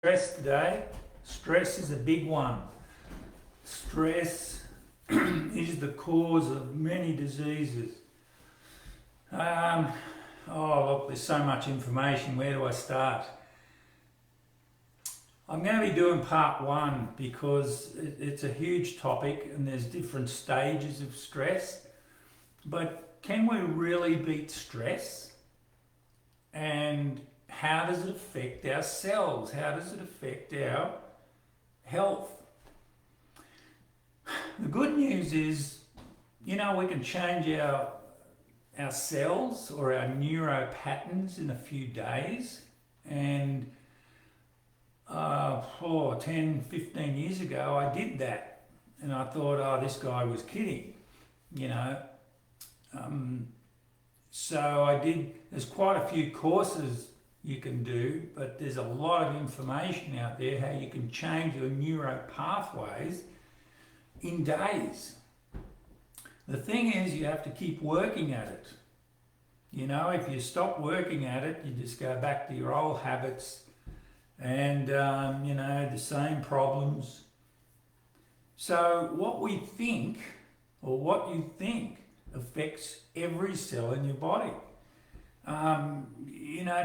Stress today. Stress is a big one. Stress is the cause of many diseases. Look, there's so much information. Where do I start? I'm going to be doing part one because it's a huge topic and there's different stages of stress. But can we really beat stress? And how does it affect our cells? How does it affect our health? The good news is, we can change our cells or our neuro patterns in a few days. And 10, 15 years ago, I did that. And I thought, this guy was kidding, So I did, there's quite a few courses you can do, but there's a lot of information out there how you can change your neuro pathways in days. The thing is, you have to keep working at it. If you stop working at it, you just go back to your old habits and, the same problems. So what we think, or what you think, affects every cell in your body.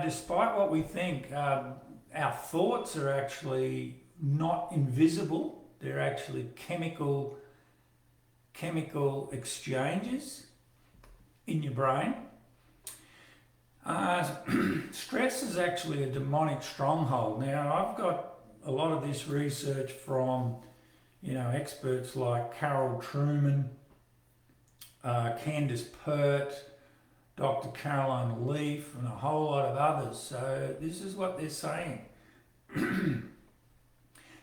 Despite what we think, our thoughts are actually not invisible. They're actually chemical exchanges in your brain. Stress is actually a demonic stronghold. Now, I've got a lot of this research from, experts like Carol Truman, Candace Pert, Dr. Caroline Leaf, and a whole lot of others. So this is what they're saying.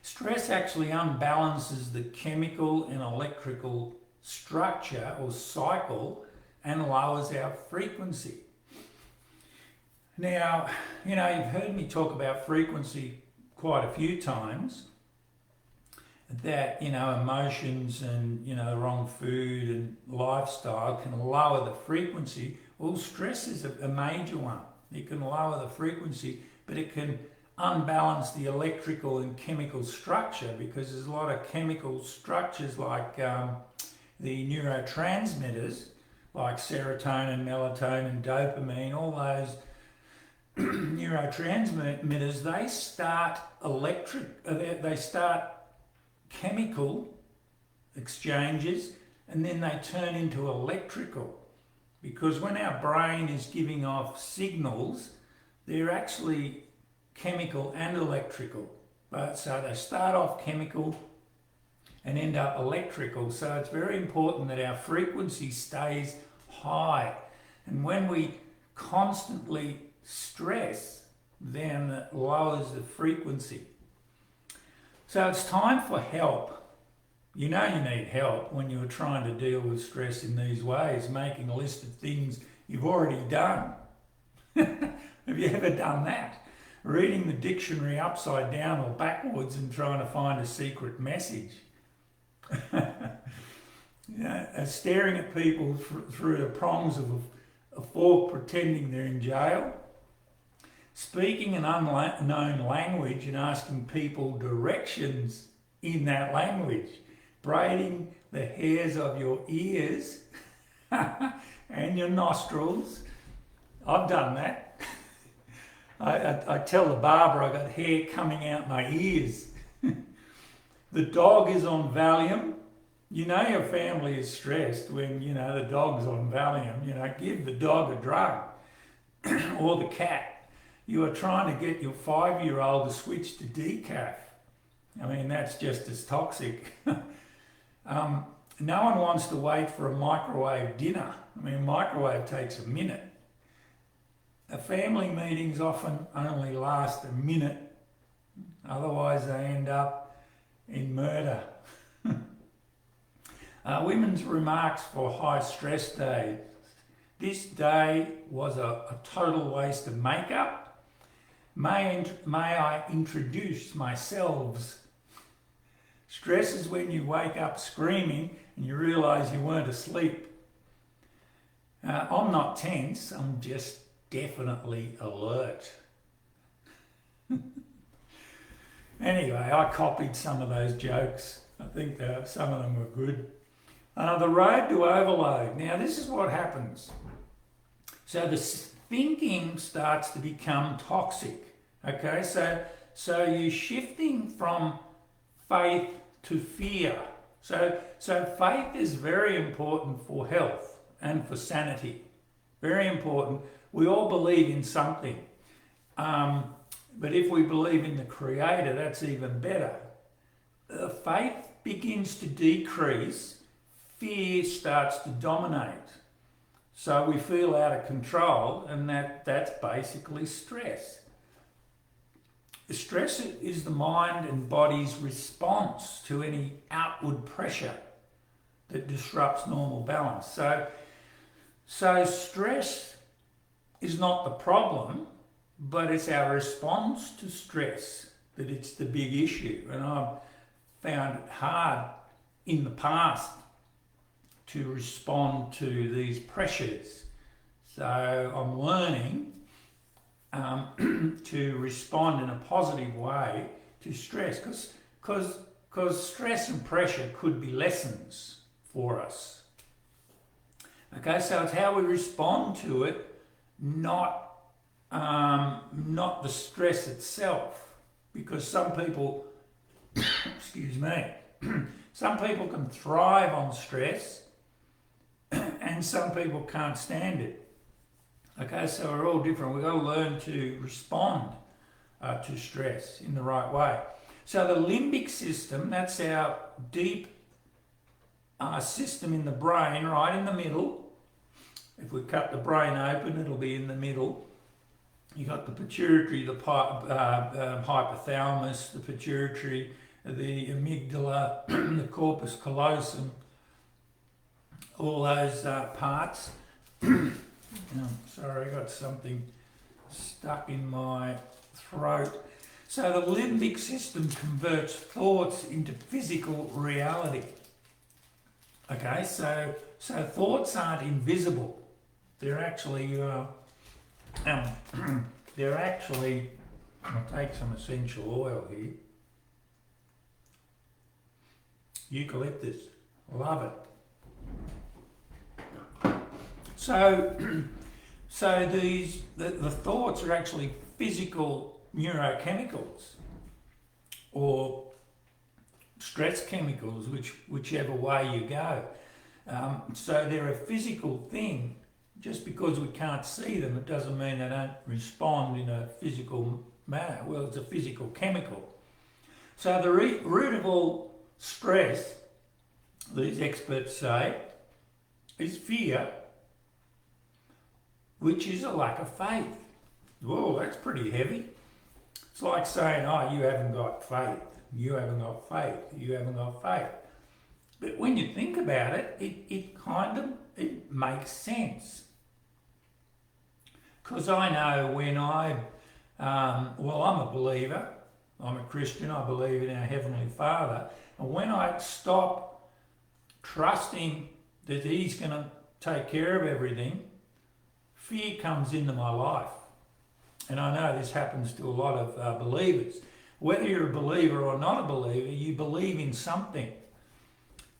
Stress actually unbalances the chemical and electrical structure or cycle and lowers our frequency. Now, you've heard me talk about frequency quite a few times, that, emotions and, the wrong food and lifestyle can lower the frequency. Well, stress is a major one. It can lower the frequency, but it can unbalance the electrical and chemical structure, because there's a lot of chemical structures like the neurotransmitters, like serotonin, melatonin, dopamine, all those neurotransmitters, they start chemical exchanges and then they turn into electrical. Because when our brain is giving off signals, they're actually chemical and electrical. So they start off chemical and end up electrical. So it's very important that our frequency stays high. And when we constantly stress, then it lowers the frequency. So it's time for help. You need help when you're trying to deal with stress in these ways, making a list of things you've already done. Have you ever done that? Reading the dictionary upside down or backwards and trying to find a secret message. Staring at people through the prongs of a fork pretending they're in jail. Speaking an unknown language and asking people directions in that language. Braiding the hairs of your ears and your nostrils. I've done that. I tell the barber I got hair coming out my ears. The dog is on Valium. Your family is stressed when, the dog's on Valium. Give the dog a drug. Or the cat. You are trying to get your 5-year-old to switch to decaf. That's just as toxic. No one wants to wait for a microwave dinner. A microwave takes a minute. Family meetings often only last a minute. Otherwise they end up in murder. Women's remarks for high stress days. This day was a total waste of makeup. May I introduce myself? Stress is when you wake up screaming and you realise you weren't asleep. I'm not tense, I'm just definitely alert. Anyway, I copied some of those jokes. I think some of them were good. The road to overload. Now, this is what happens. So the thinking starts to become toxic. Okay, so you're shifting from faith to fear. So faith is very important for health and for sanity. Very important. We all believe in something. But if we believe in the Creator, that's even better. Faith begins to decrease. Fear starts to dominate. So we feel out of control, and that's basically stress. Stress is the mind and body's response to any outward pressure that disrupts normal balance. So stress is not the problem, but it's our response to stress that it's the big issue. And I've found it hard in the past to respond to these pressures. So I'm learning to respond in a positive way to stress, because stress and pressure could be lessons for us. Okay, so it's how we respond to it, not the stress itself, because some people, excuse me, some people can thrive on stress, and some people can't stand it. Okay, so we're all different. We've got to learn to respond to stress in the right way. So the limbic system, that's our deep system in the brain, right in the middle. If we cut the brain open, it'll be in the middle. You got the pituitary, the hypothalamus, the pituitary, the amygdala, the corpus callosum, all those parts. Sorry, I got something stuck in my throat. So the limbic system converts thoughts into physical reality. Okay, so thoughts aren't invisible. They're actually, I'll take some essential oil here. Eucalyptus, love it. So the thoughts are actually physical neurochemicals or stress chemicals, whichever way you go. So they're a physical thing. Just because we can't see them, it doesn't mean they don't respond in a physical manner. Well, it's a physical chemical. So the root of all stress, these experts say, is fear, which is a lack of faith. Whoa, that's pretty heavy. It's like saying, oh, you haven't got faith, you haven't got faith, you haven't got faith. But when you think about it, it makes sense. Because I know when I'm a believer, I'm a Christian, I believe in our Heavenly Father, and when I stop trusting that He's going to take care of everything, fear comes into my life. And I know this happens to a lot of believers. Whether you're a believer or not a believer, you believe in something.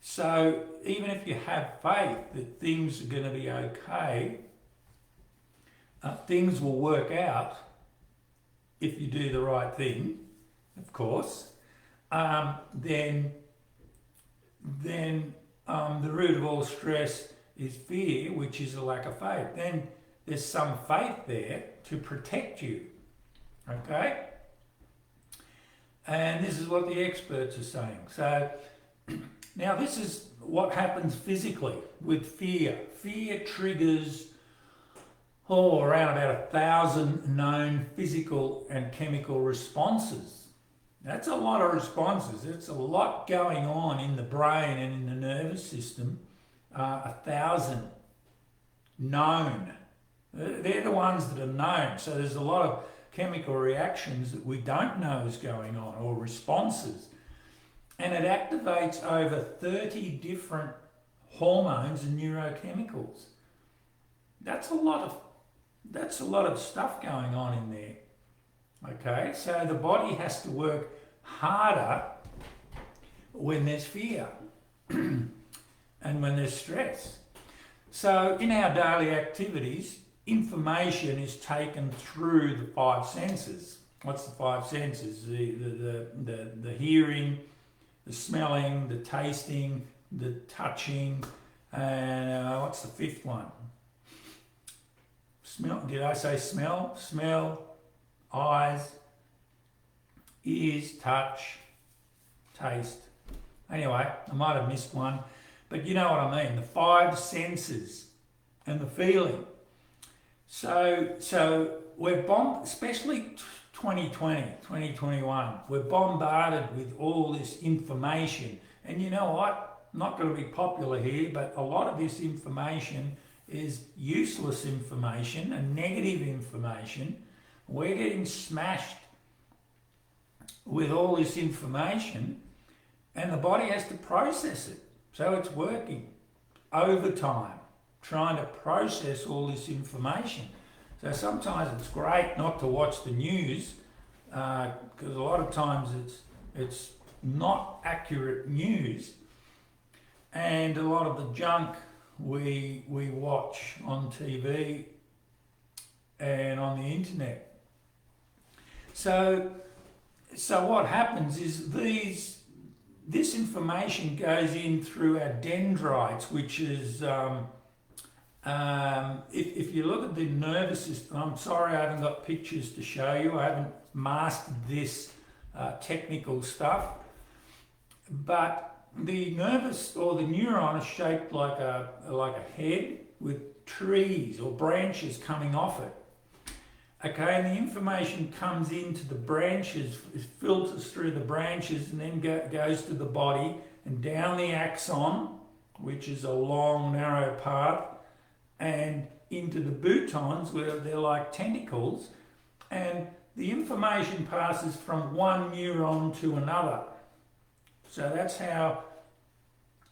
So even if you have faith that things are going to be okay, things will work out if you do the right thing, of course, then the root of all stress is fear, which is a lack of faith. Then there's some faith there to protect you, okay? And this is what the experts are saying. So now this is what happens physically with fear. Fear triggers around about 1,000 known physical and chemical responses. That's a lot of responses. It's a lot going on in the brain and in the nervous system. 1,000 known. They're the ones that are known. So there's a lot of chemical reactions that we don't know is going on, or responses. And it activates over 30 different hormones and neurochemicals. That's a lot of stuff going on in there. Okay, so the body has to work harder when there's fear and when there's stress. So in our daily activities, information is taken through the five senses. What's the five senses? The hearing, the smelling, the tasting, the touching, and what's the fifth one? Smell. Did I say smell? Smell, eyes, ears, touch, taste. Anyway, I might have missed one, but you know what I mean. The five senses and the feeling. So we're especially 2020, 2021, we're bombarded with all this information. And you know what? I'm not going to be popular here, but a lot of this information is useless information and negative information. We're getting smashed with all this information, and the body has to process it. So it's working overtime, trying to process all this information. So sometimes it's great not to watch the news, because a lot of times it's not accurate news, and a lot of the junk we watch on TV and on the internet. So what happens is this information goes in through our dendrites, which is if you look at the nervous system. I'm sorry I haven't got pictures to show you. I haven't mastered this technical stuff, but the nervous or the neuron is shaped like a head with trees or branches coming off it. Okay, and the information comes into the branches, it filters through the branches, and then goes to the body and down the axon, which is a long, narrow path, and into the boutons, where they're like tentacles, and the information passes from one neuron to another. So that's how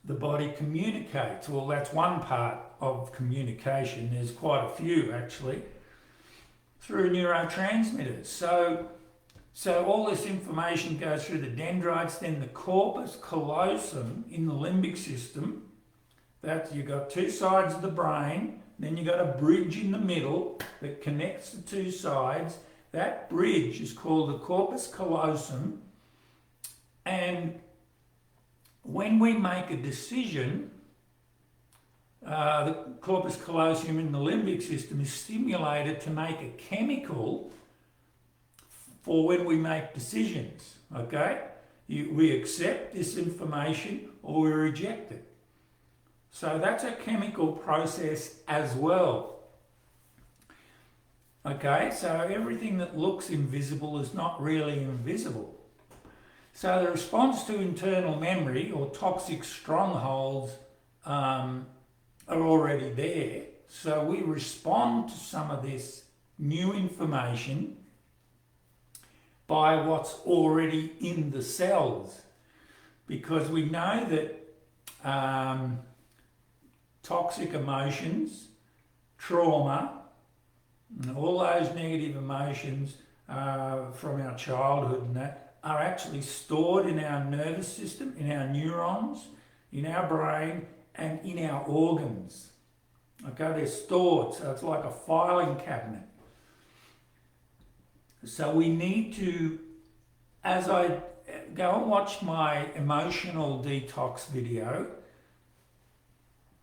the body communicates. Well, that's one part of communication. There's quite a few, actually, through neurotransmitters. So all this information goes through the dendrites, then the corpus callosum in the limbic system. That you've got two sides of the brain, then you've got a bridge in the middle that connects the two sides. That bridge is called the corpus callosum, and when we make a decision, the corpus callosum in the limbic system is stimulated to make a chemical for when we make decisions, okay? We accept this information or we reject it. So that's a chemical process as well. Okay, so everything that looks invisible is not really invisible. So the response to internal memory or toxic strongholds are already there. So we respond to some of this new information by what's already in the cells, because we know that toxic emotions, trauma, and all those negative emotions from our childhood and that are actually stored in our nervous system, in our neurons, in our brain, and in our organs. Okay, they're stored, so it's like a filing cabinet. So we need to, as I go and watch my emotional detox video,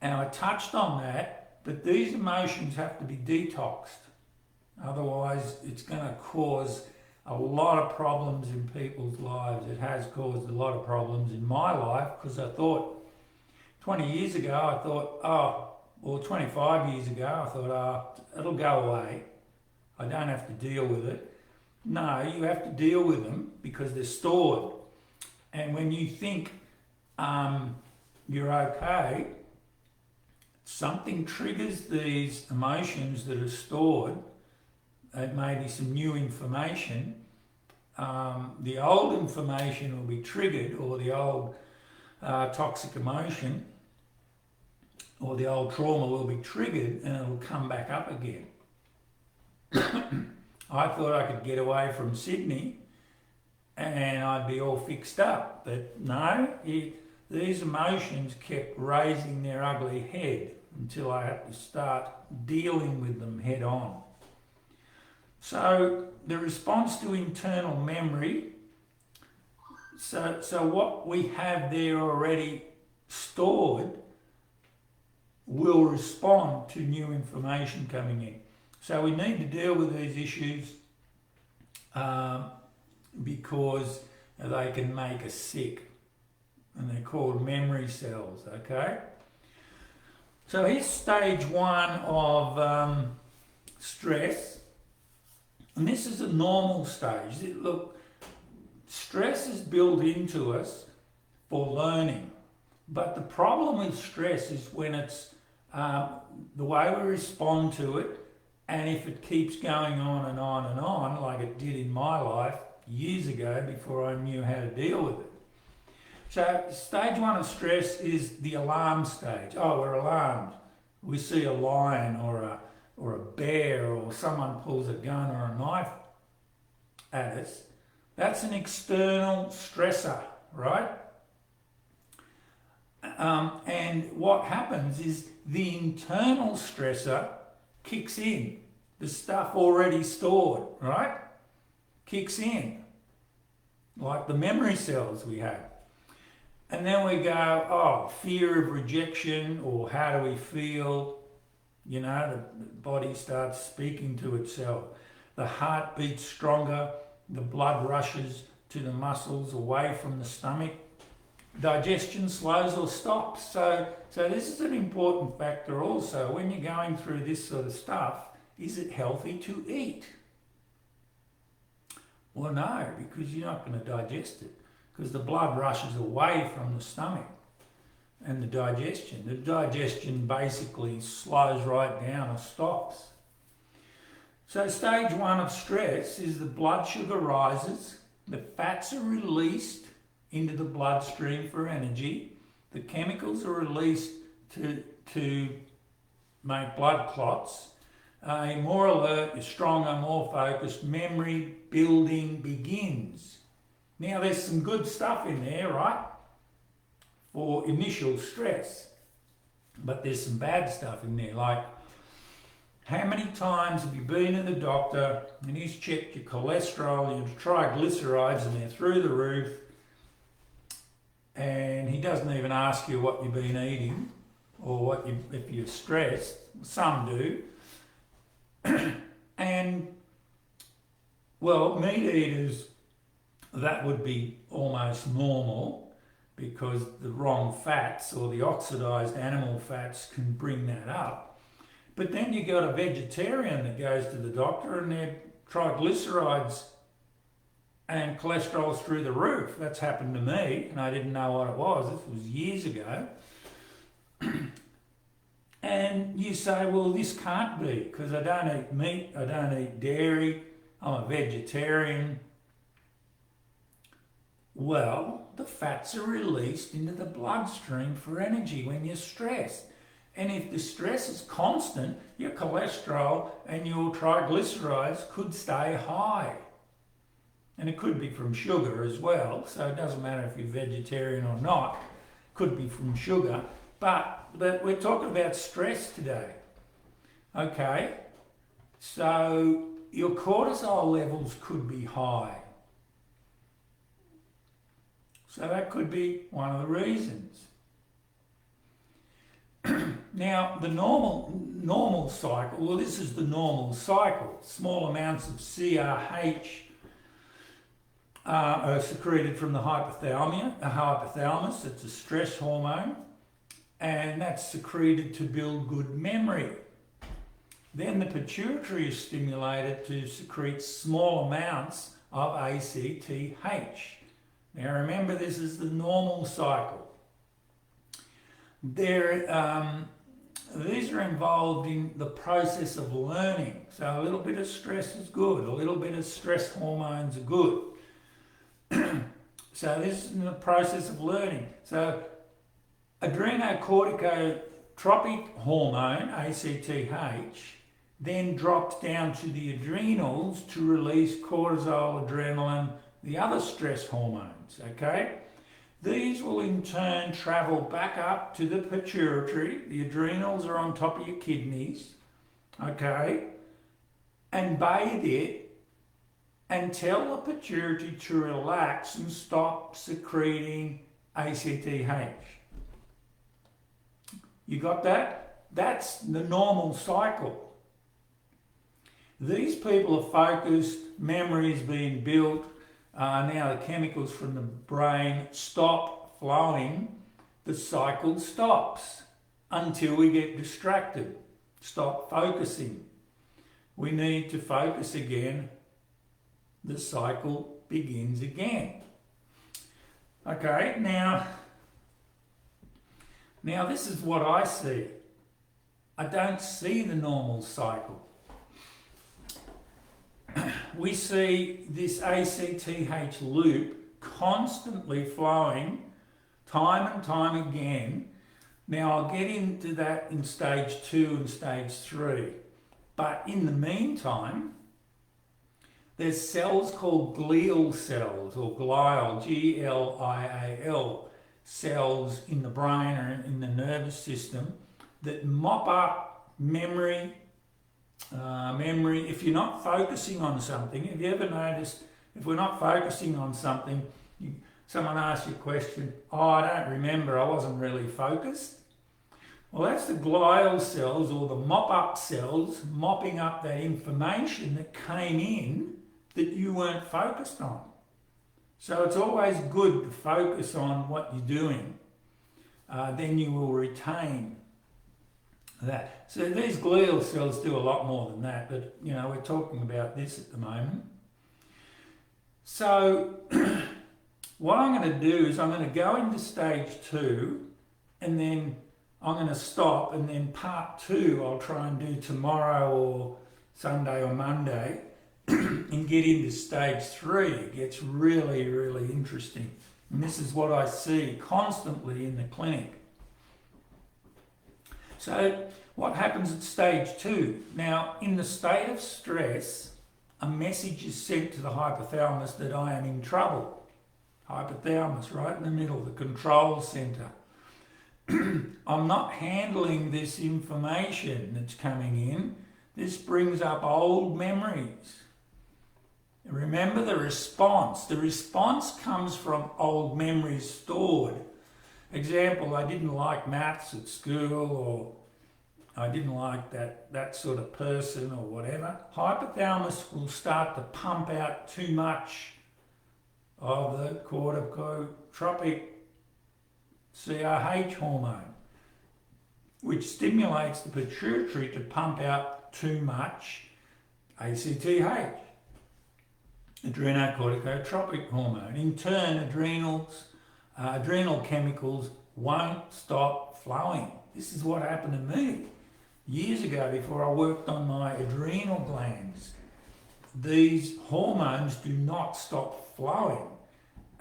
and I touched on that, but these emotions have to be detoxed. Otherwise, it's going to cause a lot of problems in people's lives. It has caused a lot of problems in my life, because I thought, 20 years ago, or 25 years ago, I thought, it'll go away. I don't have to deal with it. No, you have to deal with them because they're stored. And when you think you're okay, something triggers these emotions that are stored. It may be some new information. The old information will be triggered, or the old toxic emotion or the old trauma will be triggered, and it'll come back up again. I thought I could get away from Sydney and I'd be all fixed up. But no, these emotions kept raising their ugly head until I had to start dealing with them head on. So the response to internal memory, so what we have there already stored will respond to new information coming in. So we need to deal with these issues because they can make us sick, and they're called memory cells, okay? So here's stage one of stress, and this is a normal stage. Look, stress is built into us for learning, but the problem with stress is when it's the way we respond to it, and if it keeps going on and on and on, like it did in my life years ago before I knew how to deal with it. So stage one of stress is the alarm stage. Oh, we're alarmed. We see a lion or a bear, or someone pulls a gun or a knife at us. That's an external stressor, right? And what happens is the internal stressor kicks in. The stuff already stored, right? Kicks in, like the memory cells we have. And then we go, oh, fear of rejection, or how do we feel? You know, the body starts speaking to itself. The heart beats stronger, the blood rushes to the muscles away from the stomach. Digestion slows or stops. So this is an important factor also. When you're going through this sort of stuff, is it healthy to eat? Well, no, because you're not going to digest it, because the blood rushes away from the stomach and the digestion. The digestion basically slows right down or stops. So stage one of stress is the blood sugar rises, the fats are released into the bloodstream for energy, the chemicals are released to make blood clots. You're more alert, you're stronger, more focused, memory building begins. Now there's some good stuff in there, right, for initial stress, but there's some bad stuff in there, like how many times have you been to the doctor and he's checked your cholesterol, your triglycerides, and they're through the roof, and he doesn't even ask you what you've been eating or if you're stressed. Some do. And, well, meat eaters, that would be almost normal, because the wrong fats or the oxidized animal fats can bring that up. But then you got a vegetarian that goes to the doctor and their triglycerides and cholesterol's through the roof. That's happened to me, and I didn't know what it was. This was years ago. And you say, well, this can't be, because I don't eat meat, I don't eat dairy, I'm a vegetarian. Well, the fats are released into the bloodstream for energy when you're stressed. And if the stress is constant, your cholesterol and your triglycerides could stay high. And it could be from sugar as well, so it doesn't matter if you're vegetarian or not. It could be from sugar. But we're talking about stress today. Okay, so your cortisol levels could be high. So that could be one of the reasons. Now, the normal cycle, well, this is the normal cycle. Small amounts of CRH are secreted from the hypothalamus. It's a stress hormone, and that's secreted to build good memory. Then the pituitary is stimulated to secrete small amounts of ACTH. Now remember, this is the normal cycle. These are involved in the process of learning. So a little bit of stress is good, a little bit of stress hormones are good. So this is in the process of learning. So adrenocorticotropic hormone, ACTH, then drops down to the adrenals to release cortisol, adrenaline, the other stress hormones, okay? These will in turn travel back up to the pituitary. The adrenals are on top of your kidneys, okay? And bathe it and tell the pituitary to relax and stop secreting ACTH. You got that? That's the normal cycle. These people are focused, memories being built, now the chemicals from the brain stop flowing, the cycle stops until we get distracted, stop focusing. We need to focus again, the cycle begins again. Okay, now this is what I see. I don't see the normal cycle. We see this ACTH loop constantly flowing time and time again. Now I'll get into that in stage 2 and stage 3. But in the meantime, there's cells called glial cells, or glial, G-L-I-A-L, cells in the brain or in the nervous system that mop up memory. If you're not focusing on something, have you ever noticed if we're not focusing on something, someone asks you a question, oh, I don't remember, I wasn't really focused. Well, that's the glial cells or the mop-up cells mopping up that information that came in that you weren't focused on. So it's always good to focus on what you're doing. Then you will retain that. So these glial cells do a lot more than that, but we're talking about this at the moment. So what I'm going to do is I'm going to go into stage 2 and then I'm going to stop, and then part 2 I'll try and do tomorrow or Sunday or Monday and get into stage 3. It gets really, really interesting. And this is what I see constantly in the clinic. So what happens at stage 2? Now, in the state of stress, a message is sent to the hypothalamus that I am in trouble. Hypothalamus, right in the middle, the control centre. I'm not handling this information that's coming in. This brings up old memories. Remember the response. The response comes from old memories stored. Example, I didn't like maths at school, or I didn't like that sort of person or whatever. Hypothalamus will start to pump out too much of the corticotropic CRH hormone, which stimulates the pituitary to pump out too much ACTH, adrenocorticotropic hormone. In turn, adrenal chemicals won't stop flowing. This is what happened to me years ago before I worked on my adrenal glands. These hormones do not stop flowing.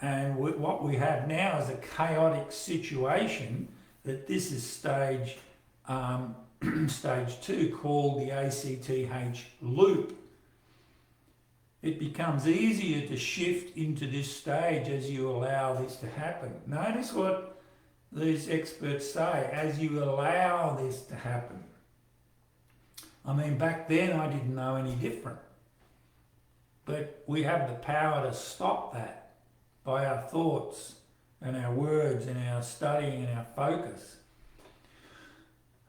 And what we have now is a chaotic situation that this is stage 2, called the ACTH loop. It becomes easier to shift into this stage as you allow this to happen. Notice what these experts say, as you allow this to happen. I mean, back then I didn't know any different. But we have the power to stop that by our thoughts and our words and our studying and our focus.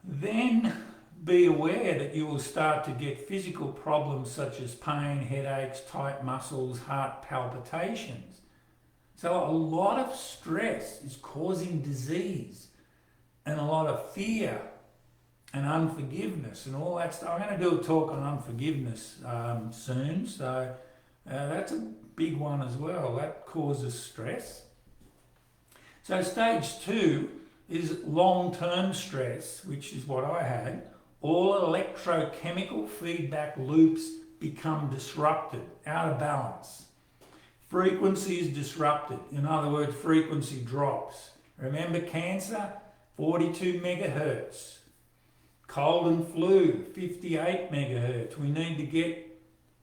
Then be aware that you will start to get physical problems such as pain, headaches, tight muscles, heart palpitations. So a lot of stress is causing disease and a lot of fear and unforgiveness and all that stuff. I'm going to do a talk on unforgiveness soon, so that's a big one as well. That causes stress. So stage 2 is long-term stress, which is what I had. All electrochemical feedback loops become disrupted, out of balance. Frequency is disrupted. In other words, frequency drops. Remember cancer? 42 megahertz. Cold and flu, 58 megahertz. We need to get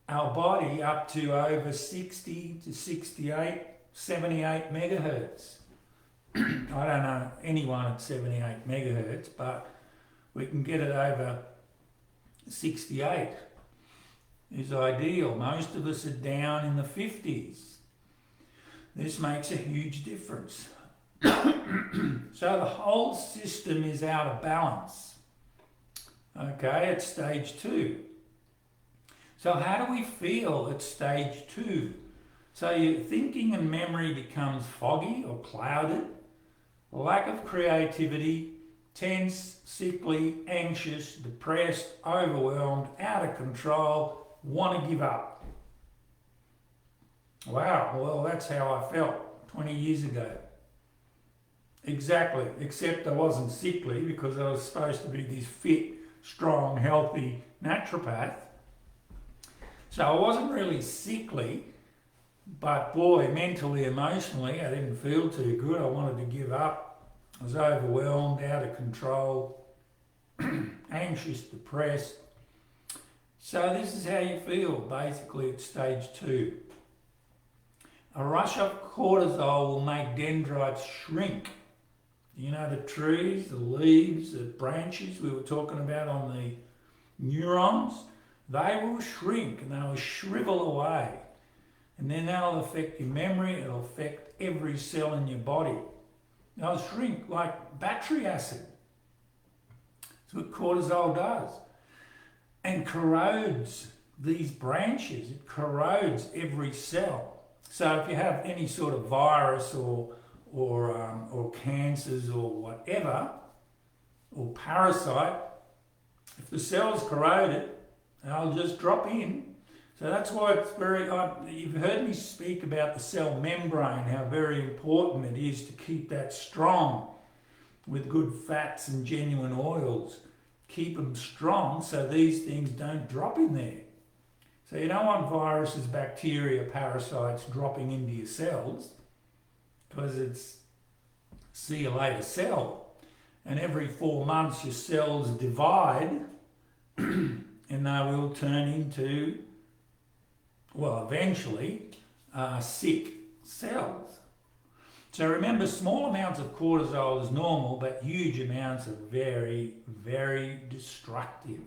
our body up to over 60 to 68, 78 megahertz. I don't know anyone at 78 megahertz, but we can get it over 68 is ideal. Most of us are down in the 50s. This makes a huge difference. So the whole system is out of balance. Okay, at stage 2. So how do we feel at stage 2? So your thinking and memory becomes foggy or clouded, lack of creativity, tense, sickly, anxious, depressed, overwhelmed, out of control, want to give up. Wow, well that's how I felt 20 years ago. Exactly, except I wasn't sickly because I was supposed to be this fit, strong, healthy naturopath. So I wasn't really sickly, but boy, mentally, emotionally, I didn't feel too good. I wanted to give up. I was overwhelmed, out of control, anxious, depressed. So this is how you feel basically at stage 2. A rush of cortisol will make dendrites shrink. You know, the trees, the leaves, the branches we were talking about on the neurons, they will shrink and they will shrivel away. And then that'll affect your memory, it'll affect every cell in your body. They'll shrink like battery acid. That's what cortisol does. And corrodes these branches, it corrodes every cell. So if you have any sort of virus or cancers or whatever, or parasite, if the cell's corroded, they'll just drop in. So that's why it's you've heard me speak about the cell membrane, how very important it is to keep that strong with good fats and genuine oils. Keep them strong so these things don't drop in there. So you don't want viruses, bacteria, parasites dropping into your cells, because it's see you later cell. And every 4 months your cells divide and they will turn into, well, eventually, sick cells. So remember, small amounts of cortisol is normal, but huge amounts are very, very destructive.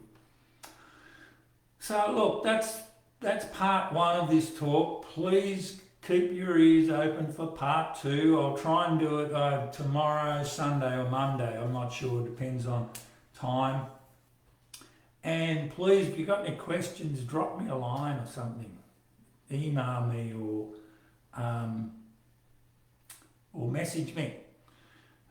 So look, that's part 1 of this talk. Please keep your ears open for part 2. I'll try and do it tomorrow, Sunday or Monday. I'm not sure, it depends on time. And please, if you've got any questions, drop me a line or something. Email me or message me.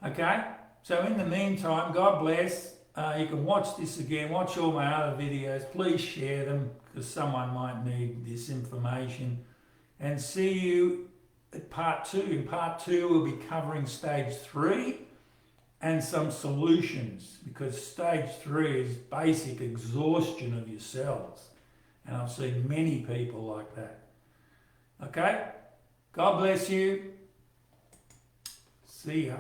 Okay? So in the meantime, God bless. You can watch this again, watch all my other videos. Please share them because someone might need this information. And see you at part 2. In part 2, we'll be covering stage 3 and some solutions, because stage 3 is basic exhaustion of your cells. And I've seen many people like that. Okay? God bless you. See ya.